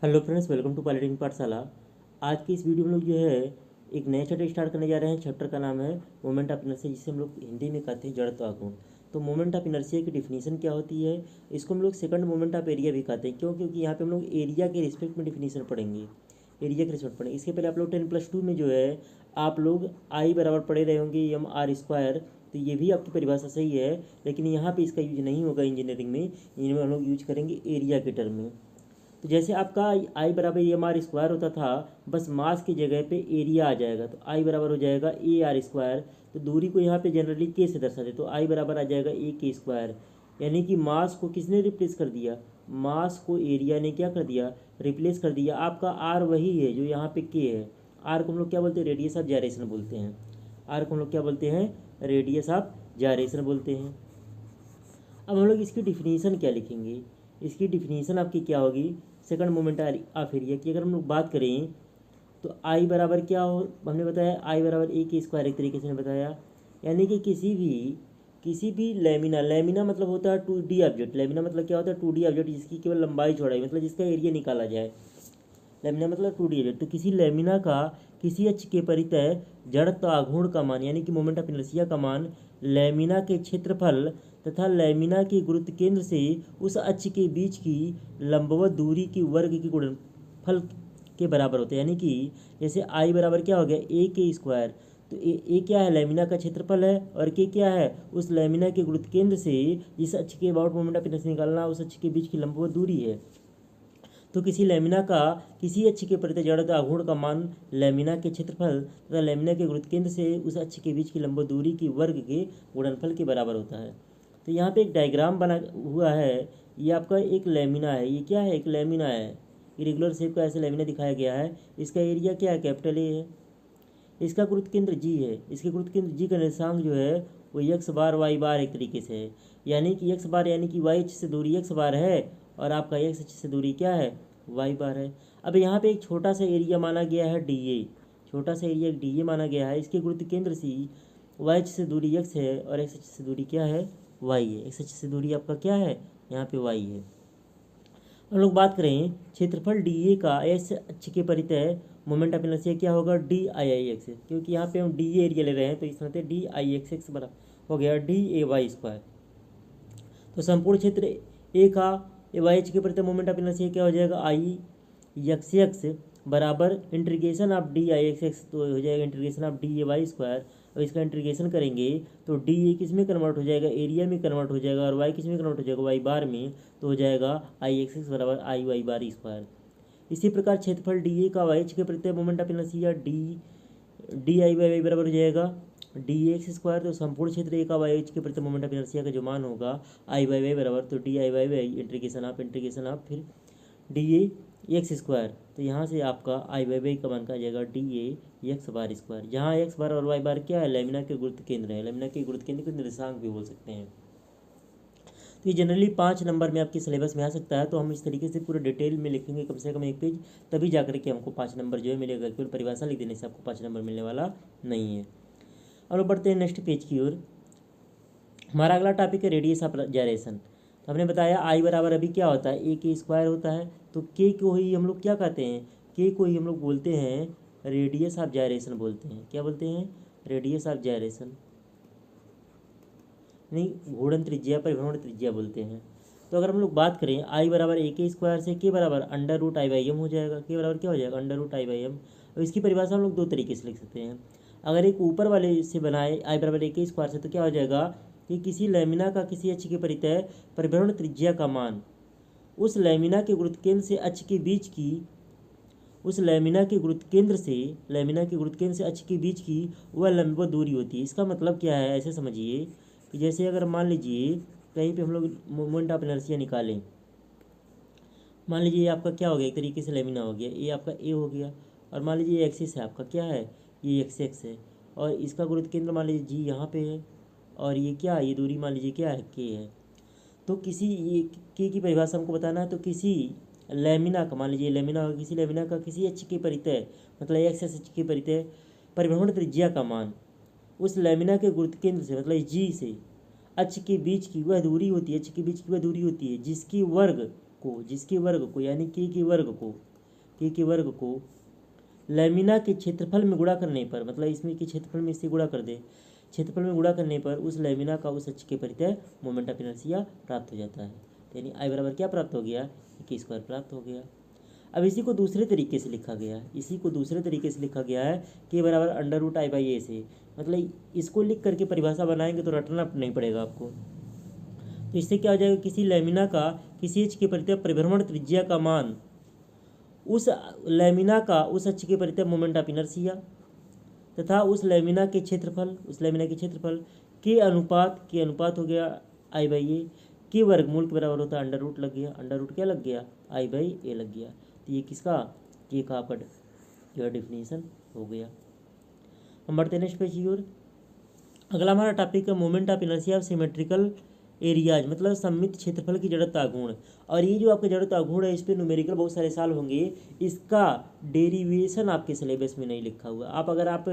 Hello friends, welcome to piloting Pathshala. आज की इस वीडियो में लोग जो है एक नया चैप्टर स्टार्ट करने जा रहे हैं। चैप्टर का नाम है मोमेंट ऑफ इनर्शिया, जिसे हम लोग हिंदी में कहते हैं जड़त्व आघूर्ण। तो मोमेंट ऑफ इनर्शिया की डिफिनीशन क्या होती है, इसको हम लोग सेकंड मोमेंट ऑफ एरिया भी कहते हैं। क्यों? क्योंकि यहाँ पे हम लोग एरिया के रिस्पेक्ट में डिफिनीशन पढ़ेंगे, एरिया के रिस्पेक्ट पढ़ेंगे। इसके पहले आप लोग 10+2 में जो है आप लोग आई बराबर पढ़े रहे होंगे एम आर स्क्वायर। तो ये भी आपकी परिभाषा सही है, लेकिन यहाँ पे इसका यूज नहीं होगा इंजीनियरिंग में। इंजीनियरिंग में हम लोग यूज करेंगे एरिया के टर्म में। तो जैसे आपका आई बराबर ए एम आर स्क्वायर होता था, बस मास की जगह पे एरिया आ जाएगा, तो आई बराबर हो जाएगा ए आर स्क्वायर। तो दूरी को यहाँ पे जनरली के से दर्शाते, तो आई बराबर आ जाएगा ए के स्क्वायर। यानी कि मास को किसने रिप्लेस कर दिया? मास को एरिया ने क्या कर दिया? रिप्लेस कर दिया। आपका आर वही है जो यहाँ पे के है। आर को हम लोग क्या बोलते हैं? रेडियस ऑफ जायरेशन बोलते हैं। आर को हम लोग क्या बोलते हैं? रेडियस ऑफ जायरेशन बोलते हैं। अब हम लोग इसकी डिफिनीशन क्या लिखेंगे? इसकी डिफिनीशन आपकी क्या होगी? सेकंड मोमेंट ऑफ एरिया की अगर हम लोग बात करें तो आई बराबर क्या हो, हमने बताया आई बराबर ए के स्क्वायर, एक तरीके से बताया। यानी कि किसी भी लेमिना, लेमिना मतलब होता है 2D ऑब्जेक्ट। लेमिना मतलब क्या होता है? 2D ऑब्जेक्ट जिसकी केवल लंबाई चौड़ाई, मतलब जिसका एरिया निकाला जाए। लेमिना मतलब 2D ऑब्जेक्ट। तो किसी लेमिना का किसी अक्ष के परितः जड़त्व आघूर्ण का मान, यानी कि मोमेंट ऑफ इनर्शिया का मान लेमिना के क्षेत्रफल तथा लेमिना के गुरुत्व केंद्र से उस अक्ष के बीच की लंबवत दूरी की वर्ग के गुणनफल के बराबर होते हैं। यानी कि जैसे आई बराबर क्या हो गया? ए के स्क्वायर। तो ए क्या है? लेमिना का क्षेत्रफल है, और के क्या है? उस लेमिना के गुरुत्व केंद्र से जिस अक्ष के अबाउट मोमेंट ऑफ इनर्शिया निकालना, उस अक्ष के बीच की लंबवत दूरी है। तो किसी लेमिना का किसी अक्ष के प्रति जड़त्व आघूर्ण का मान लेमिना के क्षेत्रफल तथा लेमिना के गुरुत्व केंद्र से उस अक्ष के बीच की लंबवत दूरी की वर्ग के गुणनफल के बराबर होता है। तो यहाँ पे एक डायग्राम बना हुआ है। ये आपका एक लेमिना है। ये क्या है? एक लेमिना है। इरेगुलर शेप का ऐसे लेमिना दिखाया गया है। इसका एरिया क्या है? कैपिटल ए है। इसका गुरुत्व केंद्र जी है। इसके गुरुत्व केंद्र जी का निर्देशांक जो है वो एक्स बार वाई बार एक तरीके से है। यानी कि एक्स बार यानी कि वाई अक्ष से दूरी एक्स बार है, और आपका एक्स अक्ष से दूरी क्या है? वाई बार है। अब यहाँ पे एक छोटा सा एरिया माना गया है डी ए। छोटा सा एरिया डी ए माना गया है। इसके गुरुत्व केंद्र से वाई अक्ष से दूरी एक्स है, और एक्स अक्ष से दूरी क्या है? वाई है। एक्स अक्ष से दूरी आपका क्या है? यहाँ पे वाई है। हम लोग बात करें क्षेत्रफल डी ए का एस अक्ष के परितः मोमेंट ऑफ इनर्शिया क्या होगा? D I I x. क्योंकि यहाँ पे हम डी एरिया ले रहे हैं, तो इस तरह से डी आई एक्स एक्स बराबर हो गया डी ए वाई स्क्वायर। तो संपूर्ण क्षेत्र ए का ए वाई एच के प्रति मोमेंट ऑफ इनर्शिया क्या हो जाएगा? आई एक्स एक्स बराबर integration of d I x x, तो हो जाएगा integration of d A y square. और इसका इंटीग्रेशन करेंगे तो डी ए किस में कन्वर्ट हो जाएगा? एरिया में कन्वर्ट हो जाएगा। और वाई किस में कन्वर्ट हो जाएगा? वाई बार में। तो हो जाएगा आई एक्स एक्स बराबर आई वाई बार स्क्वायर। इसी प्रकार क्षेत्रफल डी ए का वाई एच के प्रति moment of inertia d d I y y बराबर हो जाएगा डी एक्स स्क्वायर। तो संपूर्ण क्षेत्र ए का वाई एच के प्रति मोमेंट ऑफ इनर्शिया का जो मान होगा आई वाई वाई बराबर, तो d I y y integration of फिर डी ए एक्स स्क्वायर। तो यहाँ से आपका आई वाई वाई का मान का आ जाएगा D A x bar square, जहाँ एक्स बार और वाई बार क्या है? लेमिना के गुरुत्व केंद्र है। लेमिना के गुरुत्व केंद्र को निर्देशांक भी बोल सकते हैं। तो ये जनरली 5 नंबर में आपके सिलेबस में आ सकता है। तो हम इस तरीके से पूरे डिटेल में लिखेंगे, कम से कम एक पेज, तभी जाकर के हमको 5 नंबर जो है मिलेगा। केवल परिभाषा लिख देने से आपको 5 नंबर मिलने वाला नहीं है। और बढ़ते हैं नेक्स्ट पेज की ओर। हमारा अगला टॉपिक है रेडियस ऑफ जायरेशन। तो हमने बताया आई बराबर अभी क्या होता है? ए के स्क्वायर होता है। तो के को ही हम लोग क्या कहते हैं? के को ही हम लोग बोलते हैं रेडियस ऑफ जायरेशन बोलते हैं। क्या बोलते हैं? रेडियस ऑफ जायरेशन, नहीं घूर्णन त्रिज्या, परिभ्रमण त्रिज्या बोलते हैं। तो अगर हम लोग बात करें आई बराबर ए के स्क्वायर से के बराबर under root I by M हो जाएगा। के बराबर क्या हो जाएगा? Under root I by M. और इसकी परिभाषा हम लोग 2 तरीके से लिख सकते हैं। अगर एक ऊपर वाले से बनाए आई बराबर ए के स्क्वायर से, तो क्या हो जाएगा कि किसी लेमिना का किसी अक्ष के परितः परिभ्रमण त्रिज्या का मान उस लेमिना के गुरुत्व केंद्र से अक्ष के बीच की उस लेमिना के गुरुत्व केंद्र से अक्ष के बीच की वह लंबवत दूरी होती है। इसका मतलब क्या है? ऐसे समझिए कि जैसे अगर मान लीजिए कहीं पे हम लोग मोमेंट ऑफ इनर्शिया निकालें। मान लीजिए ये आपका क्या हो गया? एक तरीके से लेमिना हो गया, ये आपका ए हो गया। और मान लीजिए ये एक्सिस है आपका, क्या है? ये एक्स एक्स है। और इसका गुरुत्व केंद्र मान लीजिए जी यहाँ पे है। और ये क्या, ये दूरी मान लीजिए क्या है? के है। तो किसी ये के की परिभाषा हमको बताना है। तो किसी लेमिना का, मान लीजिए लेमिना होगा, किसी लेमिना का किसी अक्ष के परितः, मतलब एक्स अक्ष के परितः परिभ्रमण त्रिज्या का मान उस लेमिना के गुरुत्व केंद्र से, मतलब जी से अक्ष के बीच की वह दूरी होती है, जिसकी वर्ग को, जिसके वर्ग को यानी के के वर्ग को लैमिना के क्षेत्रफल में गुणा करने पर, मतलब इसमें के क्षेत्रफल में इससे गुणा कर दे, क्षेत्रफल में गुणा करने पर उस लैमिना का उस अक्ष के परितः मोमेंट ऑफ इनर्शिया प्राप्त हो जाता है। यानी आई बराबर क्या प्राप्त हो गया, के स्क्वायर प्राप्त हो गया। अब इसी को दूसरे तरीके से लिखा गया है, के बराबर अंडर रूट आई बाई ए से, मतलब इसको लिख करके परिभाषा बनाएंगे तो रटना नहीं पड़ेगा आपको। तो इससे क्या हो जाएगा, किसी लैमिना का किसी अक्ष के परितः परिभ्रमण त्रिज्या का मान उस लैमिना का उस अक्ष के परितः मोमेंट ऑफ इनर्शिया तथा उस लैमिना के क्षेत्रफल के अनुपात हो गया आई बाई ए के वर्गमूल के बराबर होता है अंडर रूट लग गया, अंडर रूट क्या लग गया, आई बाई ए लग गया। तो ये किसका, के का आपका जो है डेफिनेशन हो गया। हम बढ़ते हैं नेक्स्ट पेज की ओर। अगला हमारा टॉपिक है moment of inertia of symmetrical areas, मतलब सममित क्षेत्रफल की जड़त्व गुण। और ये जो आपका जड़त्व गुण है इस पर न्यूमेरिकल बहुत सारे साल होंगे, इसका डेरिवेशन आपके सिलेबस में नहीं लिखा हुआ। अगर आप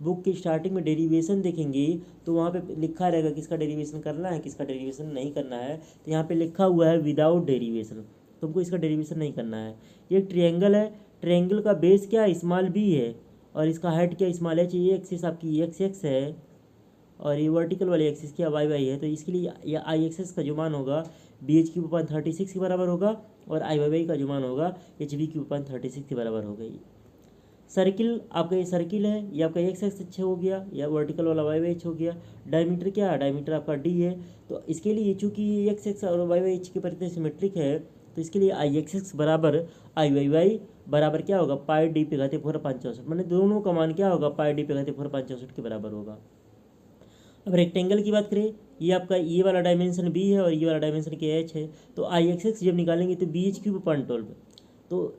बुक की स्टार्टिंग में डेरिवेशन देखेंगे तो वहाँ पे लिखा रहेगा किसका डेरिवेशन करना है, किसका डेरिवेशन नहीं करना है। तो यहाँ पे लिखा हुआ है विदाउट डेरिवेशन, तुमको इसका डेरिवेशन नहीं करना है। ये एक ट्रायंगल है, ट्रायंगल का बेस क्या स्मॉल बी है और इसका हाइट क्या स्मॉल एच, ये एक्सिस आपकी एक्स है और ये वर्टिकल वाली एक्सिस क्या वाई वाई है। तो इसके लिए या आई एक्सिस का जो मान होगा बी एच क्यूब अपॉन 36 के बराबर होगा और आई वाई वाई का जो मान होगा एच बी क्यूब अपॉन 36 के बराबर होगा। ये सर्किल आपका, ये सर्किल है, ये आपका एक्स एक्स हो गया या वर्टिकल वाला वाई वाई एच हो गया। डायमीटर क्या है, डायमीटर आपका डी है। तो इसके लिए चूँकि एक्स एक्स और वाई वाई एच के परितः सिमेट्रिक है तो इसके लिए आई एक्स एक्स बराबर आई वाई वाई बराबर क्या होगा, पाई डी पे घाते 4/64, मैंने दोनों का मान क्या होगा, पाई डी पे घाते 4/64 के बराबर होगा। अब रेक्टेंगल की बात करें, ये आपका ये वाला डायमेंशन बी है और ये वाला डायमेंशन के एच है। तो आई एक्स एक्स जब निकालेंगे तो बी एच क्यूब अपॉन 12। तो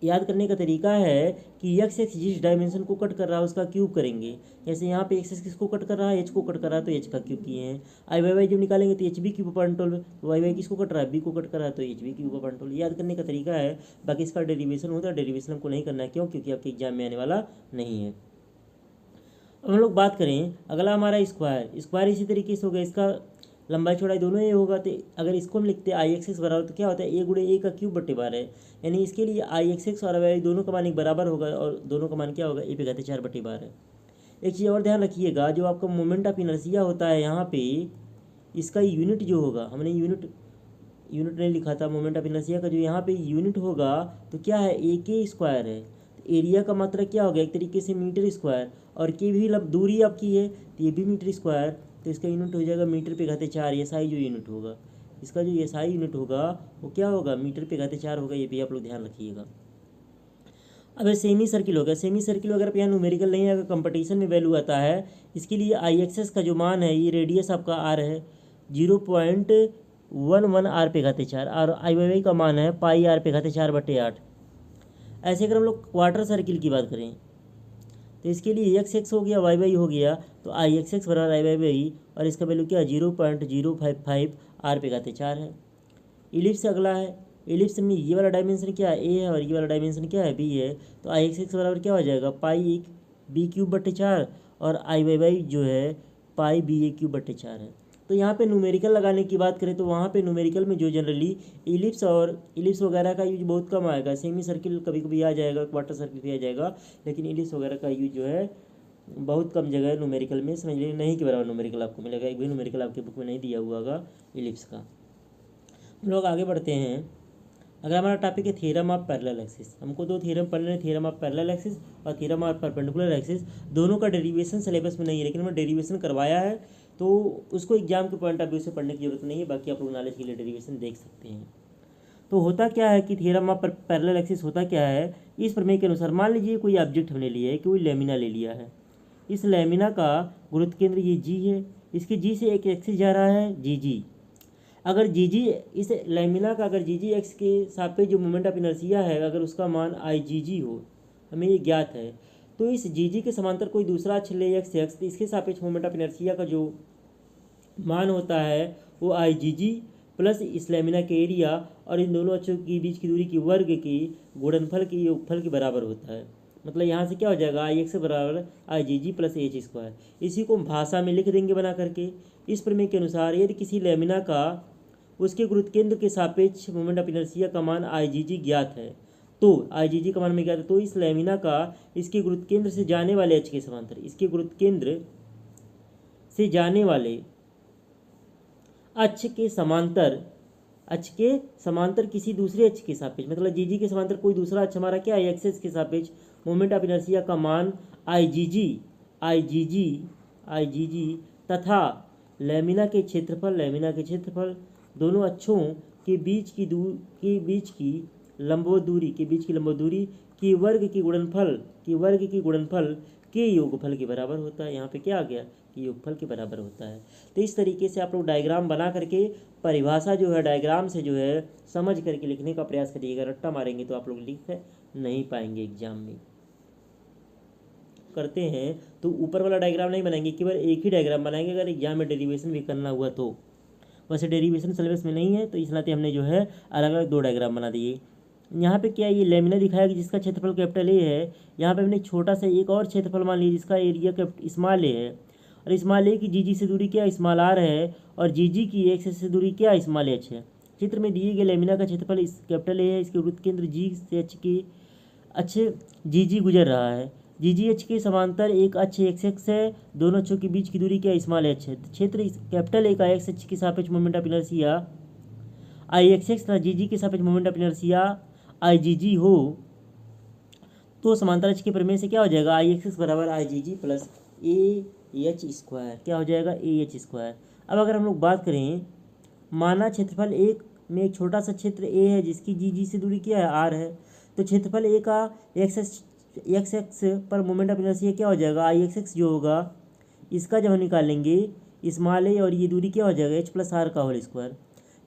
याद करने का तरीका है कि एक्स एक्स जिस डायमेंशन को कट कर रहा है उसका क्यूब करेंगे। जैसे यहाँ पे एक्स एक्स किसको कट कर रहा है, एच को कट कर रहा है तो एच का क्यूब किए हैं। आई वाई वाई जब निकालेंगे तो एच बी क्यूब अपॉन 12, तो वाई वाई किसको कट रहा है, बी को कट कर रहा है तो एच बी क्यूब अपॉन 12। याद करने का तरीका है, बाकी इसका डेरिवेशन होता है, डेरिवेशन हमको नहीं करना है। क्यों, क्योंकि आपके एग्जाम में आने वाला नहीं है। अब हम लोग बात करें अगला हमारा स्क्वायर इसी तरीके से हो गया, इसका लंबाई चौड़ाई दोनों ये होगा। तो अगर इसको हम लिखते हैं आई एक्स एक्स बराबर तो क्या होता है, ए गुणे ए का क्यूब बट्टे बार है। यानी इसके लिए आई एक्स एक्स और वाई दोनों का मान एक बराबर होगा और दोनों का मान क्या होगा, ए पे घाते 4 बट्टे बार है। एक चीज़ और ध्यान रखिएगा, जो आपका मोमेंट ऑफ इनर्शिया होता है यहाँ पे इसका यूनिट जो होगा, हमने यूनिट नहीं लिखा था, मोमेंट ऑफ इनर्शिया का जो यहाँ पे यूनिट होगा तो क्या है, ए के स्क्वायर है। तो एरिया का मात्रा क्या होगा, एक तरीके से मीटर स्क्वायर, और के भी दूरी आपकी है तो ये भी मीटर स्क्वायर, तो इसका यूनिट हो जाएगा मीटर पे घाते 4। एस आई जो यूनिट होगा, इसका जो एस आई यूनिट होगा वो क्या होगा, मीटर पे घाते 4 होगा। ये भी आप लोग ध्यान रखिएगा। अब सेमी सर्किल हो गया, सेमी सर्किल वगैरह पे यहाँ न्यूमेरिकल नहीं है, अगर कंपटीशन में वैल्यू आता है। इसके लिए आई एक्सेस का जो मान है, ये रेडियस आपका आर है 0.11 आर पे घाते 4 और आई वाई वाई का मान है पाई आर पे घाते 4/8। ऐसे अगर हम लोग क्वार्टर सर्किल की बात करें तो इसके लिए एक्स एक्स हो गया, वाई वाई हो गया, तो आई एक्स एक्स बराबर आई वाई वाई और इसका वैल्यू क्या है 0.055 आर पे घाते 4 है। इलिप्स अगला है, इलिप्स में ये वाला डायमेंशन क्या है, ए है और ये वाला डायमेंशन क्या है, बी है। तो आई एक्स एक्स बराबर क्या हो जाएगा, पाई बी क्यूब बट्टे 4 और आई वाई वाई जो है पाई बी ए क्यूब बट्टे 4 है। तो यहाँ पे न्यूमेरिकल लगाने की बात करें तो वहाँ पे न्यूमेरिकल में जो जनरली इलिप्स वगैरह का यूज बहुत कम आएगा। सेमी सर्किल कभी कभी आ जाएगा, क्वार्टर सर्किल भी आ जाएगा, लेकिन इलिप्स वगैरह का यूज जो है बहुत कम जगह न्यूमेरिकल में, समझ लीजिए नहीं के बराबर न्यूमेरिकल आपको मिलेगा। एक भी न्यूमेरिकल आपके बुक में नहीं दिया हुआ होगा इलिप्स का। हम लोग आगे बढ़ते हैं। अगर हमारा टॉपिक है थ्योरम ऑफ पैरेलल एक्सिस, हमको दो थ्योरम पढ़ने हैं, थ्योरम ऑफ पैरेलल एक्सिस और थ्योरम ऑफ परपेंडिकुलर एक्सिस। दोनों का डेरिवेशन सिलेबस में नहीं है, लेकिन हमने डेरिवेशन करवाया है तो उसको एग्जाम के पॉइंट ऑफ व्यू से पढ़ने की जरूरत नहीं है। बाकी आप लोग नॉलेज के लिए डेरिवेशन देख सकते हैं। तो होता क्या है कि थ्योरम ऑफ पैरेलल एक्सिस होता क्या है, इस प्रमेय के अनुसार मान लीजिए कोई ऑब्जेक्ट हमने लिया है, कोई लेमिना ले लिया है। इस लेमिना का गुरुत्व केंद्र ये जी है, इसके जी से एक एक्सिस जा रहा है जी जी। अगर जी जी इस लेमिना का अगर जी जी एक्स के सापेक्ष जो मोमेंट ऑफ इनर्शिया है, अगर उसका मान आई जी जी हो, हमें ये ज्ञात है, तो इस जी जी के समांतर कोई दूसरा अक्ष ले एक्स एक्स, तो इसके सापेक्ष मोमेंट ऑफ इनर्शिया का जो मान होता है वो आई जी जी प्लस इस लेमिना के एरिया और इन दोनों अक्षों के बीच की दूरी की वर्ग की गुणनफल की योगफल के बराबर होता है। मतलब यहाँ से क्या हो जाएगा, आई एक्स बराबर आई जी जी प्लस एच स्क्वायर। इसी को हम भाषा में लिख देंगे बना करके। इस प्रमेय के अनुसार यदि किसी लेमिना का उसके गुरुत्व केंद्र के सापेक्ष मोमेंट ऑफ इनर्शिया का मान IG ज्ञात है, तो IG का मान में ज्ञात है, तो इस लैमिना का इसके गुरुत्व केंद्र से जाने वाले अक्ष के समांतर, इसके गुरुत्व केंद्र से जाने वाले अक्ष के समांतर किसी दूसरे अक्ष के सापेक्ष, मतलब GG के समांतर कोई दूसरा अक्ष हमारा क्या है, एक्सेस के सापेक्ष मोमेंट ऑफ इनर्शिया का मान IG तथा लैमिना के क्षेत्रफल दोनों अक्षों के बीच की लंबवत दूरी की वर्ग की गुणनफल के योगफल के बराबर होता है। यहाँ पे क्या आ गया कि योगफल के बराबर होता है। तो इस तरीके से आप लोग डायग्राम बना करके परिभाषा जो है डायग्राम से जो है समझ करके लिखने का प्रयास करिएगा। रट्टा मारेंगे तो आप लोग लिख नहीं पाएंगे एग्जाम में। करते हैं तो ऊपर वाला डायग्राम नहीं बनाएंगे, केवल एक ही डायग्राम बनाएंगे अगर एग्जाम में डेरिवेशन भी करना हुआ तो। वैसे डेरिवेशन सिलेबस में नहीं है, तो इस नाते हमने जो है अलग अलग 2 डायग्राम बना दिए। यहाँ पे क्या ये लेमिना दिखाया कि जिसका क्षेत्रफल कैपिटल ए है। यहाँ पे हमने छोटा सा एक और क्षेत्रफल मान लिया जिसका एरिया स्मॉल ए है, और स्मॉल ए की GG से दूरी क्या स्मॉल आर है, और GG की एक्स से दूरी क्या स्मॉल एच है। चित्र में दिए गए लेमिना का क्षेत्रफल इस कैपिटल ए है, इसके वृत्त केंद्र G से H की अच्छे GG गुजर रहा है। GGH के समांतर एक अक्ष XX है, दोनों अक्षों के बीच की दूरी क्या स्मॉल एच है। क्षेत्र कैपिटल ए का एक्स अक्ष के सापेक्ष मोमेंट ऑफ इनर्शिया IXX तथा GG के सापेक्ष मोमेंट ऑफ इनर्शिया IG हो, तो समांतर अक्ष के प्रमेय से क्या हो जाएगा, IXX बराबर IG प्लस AH स्क्वायर, क्या हो जाएगा AH स्क्वायर। अब अगर हम लोग बात करें, माना क्षेत्रफल एक में एक छोटा सा क्षेत्र A है जिसकी GG से दूरी क्या है R है, तो क्षेत्रफल A का XX पर मोमेंट ऑफ इनर्शिया क्या हो जाएगा IXX जो होगा, इसका जब हम निकालेंगे स्मॉल ए और ये दूरी क्या हो जाएगा H प्लस R का होल स्क्वायर।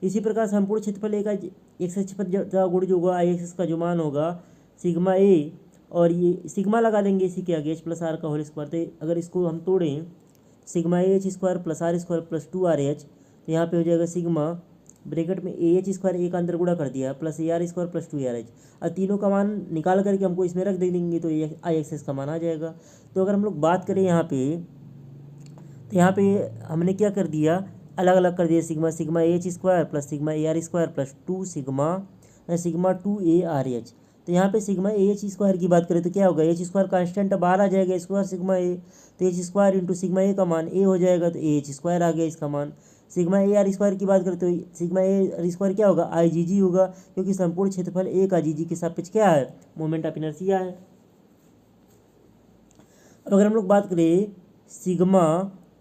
इसी प्रकार संपूर्ण क्षेत्रफल ए का एक्स अक्ष पर गुण जो होगा IXX का जो मान होगा सिग्मा ए, और ये सिग्मा लगा देंगे इसी के आगे H प्लस R का होल स्क्वायर। तो अगर इसको हम तोड़ें sigma AH square plus R square plus 2RH, तो यहाँ पे हो जाएगा सिग्मा ब्रैकेट में AH स्क्वायर एक अंदर गुणा कर दिया plus AR square plus 2ARH। अब तीनों का मान निकाल करके हमको इसमें रख देंगे तो IXX का मान आ जाएगा। तो अगर हम लोग बात करें यहाँ पे, तो यहाँ पे हमने क्या कर दिया, अलग अलग कर दिया sigma AH square plus sigma AR square plus 2 sigma 2ARH। तो यहाँ पे सिग्मा AH स्क्वायर की बात करें तो क्या होगा, H स्क्वायर कांस्टेंट बाहर आ जाएगा स्क्वायर सिग्मा ए, तो H स्क्वायर इंटू सिग्मा ए का मान A हो जाएगा, तो AH स्क्वायर आ गया इसका मान। सिग्मा AR स्क्वायर की बात करें तो सिग्मा AR स्क्वायर क्या होगा IG होगा, क्योंकि संपूर्ण क्षेत्रफल ए का GG के सापेक्ष क्या है मोमेंट ऑफ इनर्शिया है। अब अगर हम लोग बात करें सिग्मा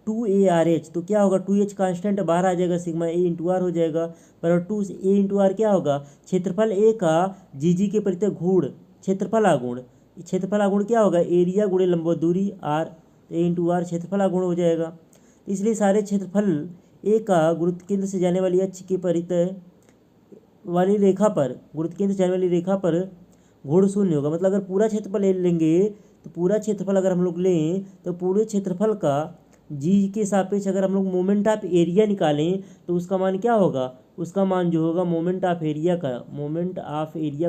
2ARH, तो क्या होगा 2H कांस्टेंट बाहर आ जाएगा, सिग्मा A इंटू आर हो जाएगा, बराबर 2A इंटू आर क्या होगा क्षेत्रफल ए का GG के प्रति गुण क्षेत्रफल आगुण क्या होगा एरिया गुणे लंबवत दूरी R, A इंटू आर क्षेत्रफल आगुण हो जाएगा। इसलिए सारे क्षेत्रफल ए का गुरुत्व केंद्र से जाने वाली अक्ष के परितः वाली रेखा पर गुण शून्य होगा। मतलब अगर पूरा क्षेत्रफल ले लेंगे तो पूरा क्षेत्रफल अगर हम लोग लें तो पूरे क्षेत्रफल का जी के सापेक्ष अगर हम लोग मोमेंट ऑफ एरिया निकालें तो उसका मान क्या होगा, उसका मान जो होगा मोमेंट ऑफ एरिया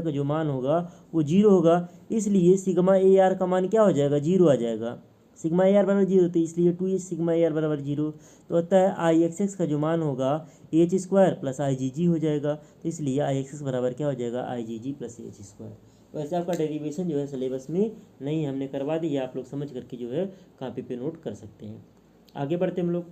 का जो मान होगा वो 0 होगा। इसलिए सिग्मा AR का मान क्या हो जाएगा 0 आ जाएगा। सिग्मा AR बराबर 0, तो इसलिए 2H सिग्मा AR बराबर 0, तो होता है IXX का जो मान होगा AH स्क्वायर प्लस IG हो जाएगा। तो इसलिए IXX बराबर क्या हो जाएगा IG प्लस AH स्क्वायर। वैसे आपका डेरिवेशन जो है सिलेबस में नहीं हमने करवा दी है, आप लोग समझ करके जो है कॉपी पे नोट कर सकते हैं। आगे बढ़ते हम लोग।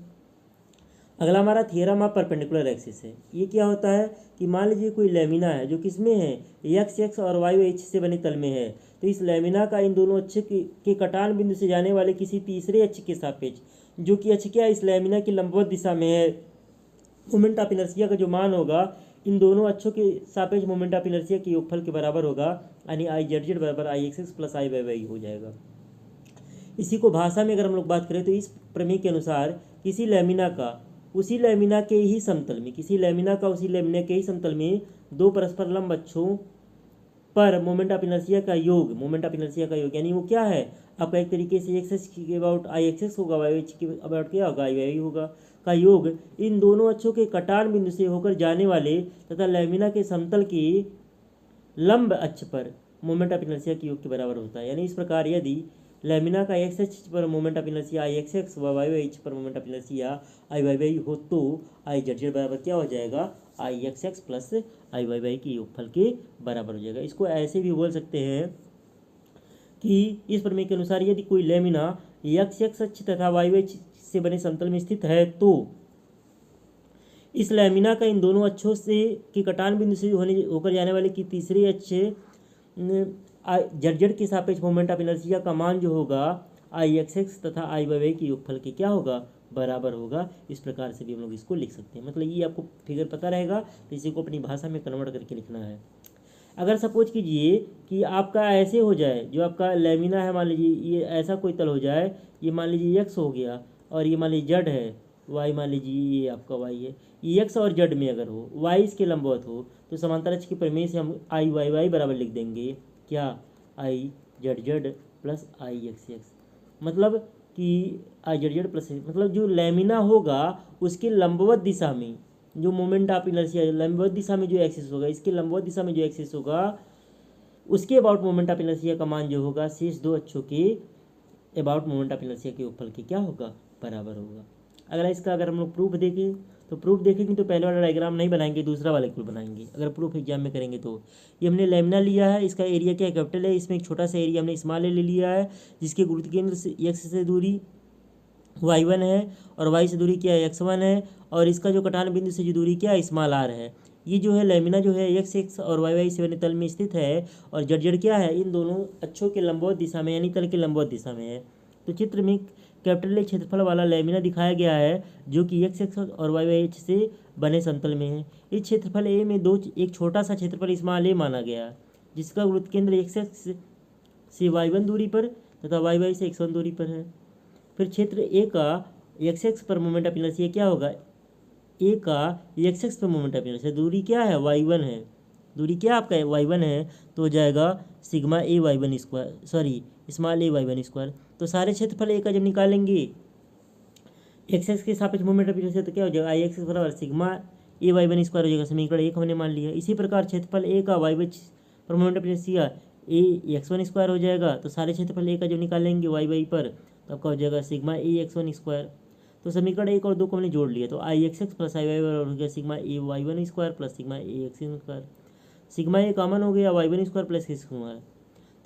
अगला हमारा थियरम ऑफ परपेंडिकुलर एक्सिस है। ये क्या होता है कि मान लीजिए कोई लेमिना है जो किस में है x और y से बने तल में है, तो इस लेमिना का इन दोनों अक्ष के कटान बिंदु से जाने वाले किसी तीसरे अक्ष के सापेक्ष, जो कि अक्ष क्या इस लेमिना की लंबवत दिशा में है, मोमेंट ऑफ इनर्शिया का जो मान होगा इन दोनों अक्षों के सापेक्ष मोमेंट ऑफ इनर्शिया के योगफल के बराबर होगा, यानी IZZ बराबर IXX प्लस IYY हो जाएगा। इसी को भाषा में अगर हम लोग बात करें तो इस प्रमेय के अनुसार किसी लेमिना का उसी लेमिना के ही समतल में दो परस्पर लंब अक्षों पर मोमेंट ऑफ इनर्शिया का योग यानी वो क्या है आपका एक तरीके से एक्स के अबाउट IXX होगा, वाई के अबाउट क्या होगा IYY होगा, का योग इन दोनों अक्षों के कटान बिंदु से होकर जाने वाले तथा लेमिना के समतल के लंब अक्ष पर मोमेंट ऑफ इनर्शिया के योग के बराबर होता है। यानी इस प्रकार यदि लेमिना का एक्स अक्ष पर मोमेंट ऑफ इनर्शिया IXX व वाई अक्ष पर मोमेंट ऑफ इनर्शिया IYY हो तो IZZ बराबर क्या हो जाएगा I x x plus I y Y के योगफल के बराबर हो जाएगा। इसको ऐसे भी बोल सकते हैं कि इस प्रमेय के अनुसार यदि कोई लेमिना एक्स एक्स अक्ष तथा वाई वाई से बने समतल में स्थित है तो इस लैमिना का इन दोनों अक्षों से की कटान बिंदु से होकर जाने वाले की तीसरे अक्ष जड़ के सापेक्ष मोमेंट ऑफ इनर्शिया का मान जो होगा आई एक्स एक्स तथा आई वाई वाई के योगफल के क्या होगा, बराबर होगा। इस प्रकार से भी हम लोग इसको लिख सकते हैं। मतलब ये आपको फिगर पता रहेगा तो इसी को अपनी भाषा में कन्वर्ट करके लिखना है। अगर सपोज कीजिए कि आपका ऐसे हो जाए, जो आपका लेमिना है, मान लीजिए ये ऐसा कोई तल हो जाए, ये मान लीजिए एक्स हो गया और ये मान लीजिए जड़ है, वाई मान लीजिए ये आपका वाई है, ये एक्स और जड़ में अगर हो, वाई इसके लंबवत हो, तो समांतर अक्ष के प्रमेय से हम आई वाई वाई बराबर लिख देंगे क्या, आई जड़ जड़ प्लस आई एक्स एक्स। मतलब कि आई जड़ जड़ प्लस, मतलब जो लेमिना होगा उसके लंबवत दिशा में जो मोमेंट ऑफ इनर्शिया, लंबवत दिशा में जो एक्सिस होगा, इसके लंबवत दिशा में जो एक्सिस होगा उसके अबाउट मोमेंट ऑफ इनर्शिया का मान जो होगा शेष दो अक्षों के अबाउट मोमेंट ऑफ इनर्शिया के योगफल के क्या होगा, बराबर होगा। अगर हम लोग प्रूफ देखेंगे तो पहले वाला डायग्राम नहीं बनाएंगे, दूसरा वाला क्यों बनाएंगे अगर प्रूफ एग्जाम में करेंगे तो। ये हमने लेमिना लिया है, इसका एरिया क्या है, कैपिटल है, इसमें एक छोटा सा एरिया हमने स्मॉल ले लिया है, जिसके गुरुत्व केंद्र से एक्स से दूरी y1 है और y से दूरी क्या है, x1 है, और इसका जो कटान बिंदु से जो दूरी क्या है, स्मॉल r है। ये जो है लेमिना जो है एक्स एक्स और वाई वाई से बने तल में स्थित है और जड़ जड़ क्या है, इन दोनों अक्षों के लंबवत दिशा में यानी तल के लंबवत दिशा में है। तो चित्र में कैपिटल ए क्षेत्रफल वाला लेमिना दिखाया गया है जो कि एक्स एक्स और वाई वाई से बने समतल में है। इस क्षेत्रफल ए में एक छोटा सा क्षेत्रफल स्मॉल ए माना गया जिसका गुरुत्व केंद्र एक्स एक्स से y1 दूरी पर तथा वाई वाई से x1 दूरी पर है। फिर क्षेत्र ए का एक्स एक्स पर मोमेंट ऑफ इनर्शिया क्या होगा, ए का एक्स एक्स पर मोमेंट ऑफ इनर्शिया दूरी क्या है, y1 है, दूरी क्या आपका y1 है, तो हो जाएगा सिग्मा ए y1 स्क्वायर, सॉरी स्मॉल ए y1 स्क्वायर। तो सारे क्षेत्रफल ए का जब निकालेंगे एक्स एक्स के सापेक्ष मोमेंट ऑफ इनर्शिया तो क्या हो जाएगा, आई एक्स बराबर सिग्मा ए y1 स्क्वायर हो जाएगा। समीकरण एक हमने मान लिया। इसी प्रकार क्षेत्रफल ए का वाई वाई पर moment of inertia A x1 square हो जाएगा। तो सारे क्षेत्रफल ए का जब निकालेंगे वाई वाई पर तो आपका हो जाएगा सिग्मा ए x1 स्क्वायर। तो समीकरण एक और दो को हमने जोड़ लिया तो आई एक्स एक्स प्लस आई वाई बराबर हो गया सिग्मा ए y1 स्क्वायर प्लस सिग्मा ए x1 स्क्वायर। सिग्मा ए कॉमन हो गया, y1 square plus x square.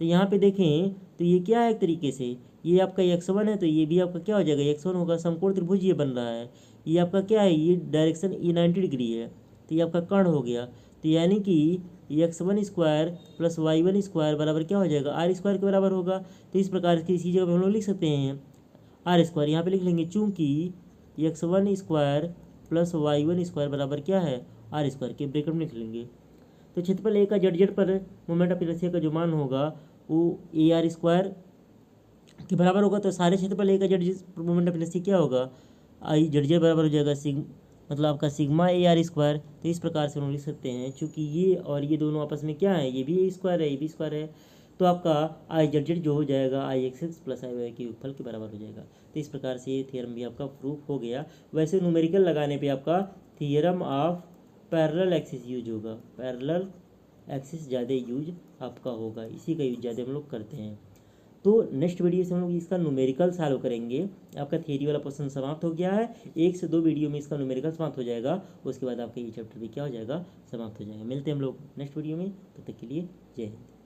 तो यहाँ पे देखें तो ये क्या है, एक तरीके से ये आपका x1 है तो ये भी आपका क्या हो जाएगा, x1 होगा। समकोण त्रिभुज ये बन रहा है, ये आपका क्या है, ये डायरेक्शन ये 90 डिग्री है, तो ये आपका कर्ण हो गया। तो यानी कि x1 square plus y1 square बराबर क्या हो जाएगा, आर स्क्वायर के बराबर होगा। तो इस प्रकार की इसी जगह पर हम लोग लिख सकते हैं आर स्क्वायर, यहाँ पे लिख लेंगे चूँकि x1 square plus y1 square बराबर क्या है, आर स्क्वायर के ब्रैकेट में लिख लेंगे। तो क्षेत्रफल ए का जड़ जड़ पर मोमेंट ऑफ इनर्शिया का जो मान होगा वो ए आर स्क्वायर के बराबर होगा। तो सारे क्षेत्रफल ए का जड़ जड़ मोमेंट ऑफ इनर्शिया क्या होगा, आई जड़ जड़ बराबर हो जाएगा मतलब आपका सिग्मा ए आर स्क्वायर। तो इस प्रकार से हम लिख सकते हैं चूँकि ये और ये दोनों आपस में क्या है, ये भी ए स्क्वायर है, ये भी स्क्वायर है, तो आपका आई जड़ जड़ जो हो जाएगा I x x plus I Y के योगफल के बराबर हो जाएगा। तो इस प्रकार से ये थियरम भी आपका प्रूफ हो गया। वैसे न्यूमेरिकल लगाने पे आपका theorem of parallel axis use होगा, पैरेलल एक्सिस ज़्यादा यूज आपका होगा, इसी का यूज ज़्यादा हम लोग करते हैं। तो नेक्स्ट वीडियो से हम लोग इसका न्यूमेरिकल सॉल्व करेंगे। आपका थियरी वाला पोर्शन समाप्त हो गया है, 1 से 2 वीडियो में इसका न्यूमेरिकल समाप्त हो जाएगा, उसके बाद आपका ये चैप्टर भी क्या हो जाएगा, समाप्त हो जाएगा। मिलते हैं हम लोग नेक्स्ट वीडियो में, तब तक के लिए जय हिंद।